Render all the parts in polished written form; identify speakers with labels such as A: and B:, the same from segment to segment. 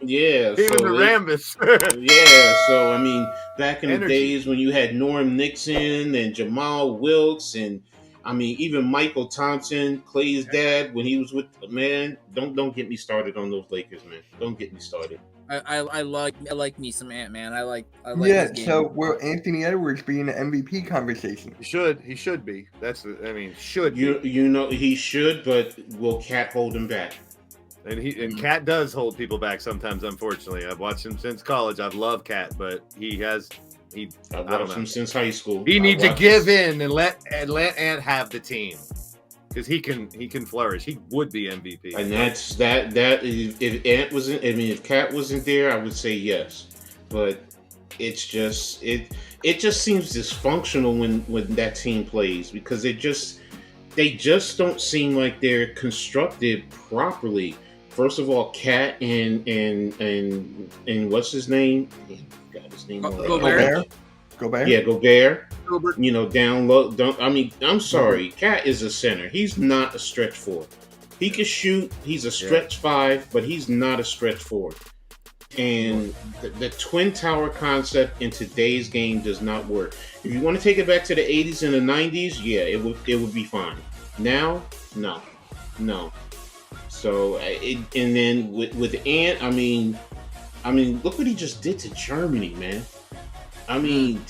A: Yeah,
B: Even
A: so
B: the
A: it,
B: Rambus.
A: yeah, so I mean, back in the
B: Energy.
A: days when you had Norm Nixon and Jamal Wilkes, and I mean even Michael Thompson, Clay's dad, when he was with man, don't get me started on those Lakers, man. Don't get me started.
C: I like me some Ant Man. I like his
D: Yeah,
C: game.
D: so will Anthony Edwards be in the MVP conversation?
B: He should. He should be. Should
A: You
B: be.
A: you know he should, but will Cat hold him back?
B: And Cat does hold people back sometimes. Unfortunately, I've watched him since college. I've loved Cat, but he.
A: I've
B: I don't
A: watched
B: know.
A: him since high school.
B: He
A: I
B: needs to
A: watched
B: give
A: him.
B: in and let Ant have the team because he can flourish. He would be MVP.
A: And that is, if Ant wasn't, I mean, if Cat wasn't there, I would say yes. But it's just it just seems dysfunctional when that team plays because they just don't seem like they're constructed properly. First of all, Cat and what's his name? Got his name already.
C: Gobert.
D: Gobert?
A: Yeah, Gobert.
B: Gilbert.
A: You know, down low. Don't. I mean, I'm sorry. Cat is a center. He's not a stretch four. He can shoot. He's a stretch five, but he's not a stretch four. And the twin tower concept in today's game does not work. If you want to take it back to the 80s and the 90s, yeah, it would be fine. Now, no. So and then with Ant, I mean, look what he just did to Germany, man. I mean,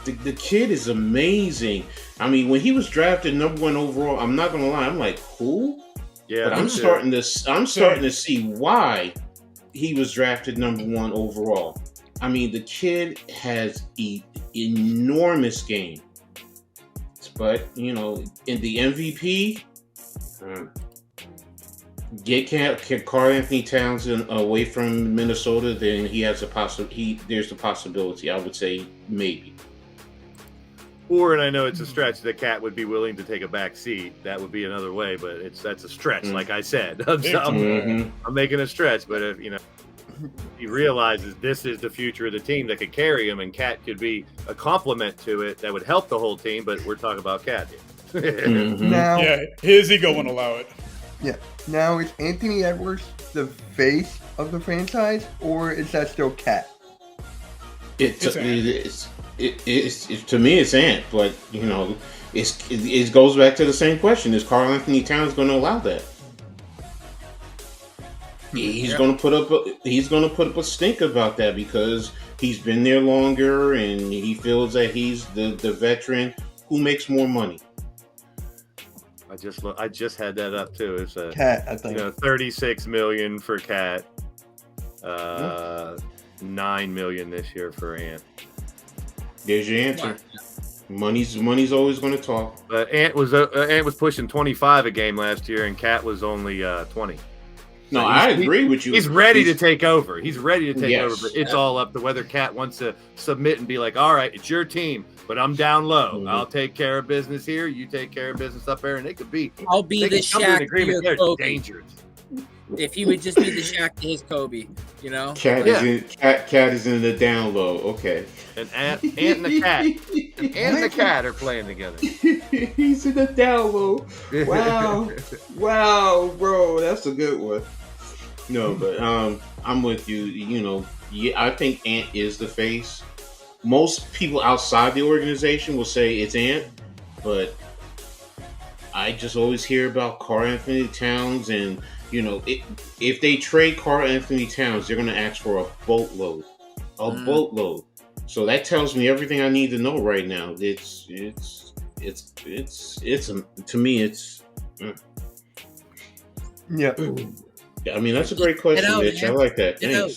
A: the kid is amazing. I mean, when he was drafted number one overall, I'm not gonna lie, I'm like, who?
B: Yeah,
A: But I'm starting to see why he was drafted number one overall. I mean, the kid has enormous game, but you know, in the MVP, get Karl Anthony Townsend away from Minnesota, then he has there's a possibility. I would say maybe.
B: and I know it's a stretch that Cat would be willing to take a back seat. That would be another way, but that's a stretch. Like I said, I'm making a stretch. But if he realizes this is the future of the team that could carry him, and Cat could be a complement to it that would help the whole team. But we're talking about Cat here.
D: Now,
E: Yeah, his ego won't allow it.
D: now is Anthony Edwards the face of the franchise, or is that still Cat?
A: It's
E: It's Ant.
A: it's to me it's Ant, but you know it goes back to the same question: is Karl Anthony Towns going to allow that? He's going to put up a stink about that because he's been there longer and he feels that he's the veteran who makes more money.
B: I just had that up too. It's
D: Cat, I think.
B: 36 million for Cat, 9 million this year for Ant.
A: There's your answer. Money's always going to talk.
B: But Ant was pushing 25 a game last year, and Cat was only 20.
A: No,
B: So
A: I agree with you.
B: He's ready to take over. He's ready to take
A: Yes.
B: over, but it's all up to whether Cat wants to submit and be like, all right, it's your team, but I'm down low.
A: Mhm.
B: I'll take care of business here. You take care of business up there. And it could be.
C: I'll be
B: they
C: the
B: could come to an
C: Shaq to
B: agreement
C: your
B: there. It's
C: Kobe.
B: dangerous.
C: If he would just be the Shaq to his Kobe, you know.
A: Cat is in the down low. Okay.
B: And Ant and the Cat. And the Cat are playing together.
A: He's in the down low. Wow. Wow, bro, that's a good one. No, but I'm with you. You know, yeah, I think Ant is the face. Most people outside the organization will say it's Ant, but I just always hear about Karl Anthony Towns, and you know, if they trade Karl Anthony Towns, they're going to ask for a boatload. So that tells me everything I need to know right now. It's to me it's.
D: Yeah.
A: I mean, that's a great question,
C: out,
A: Mitch. I
C: man.
A: like that.
C: Get out.
A: Thanks.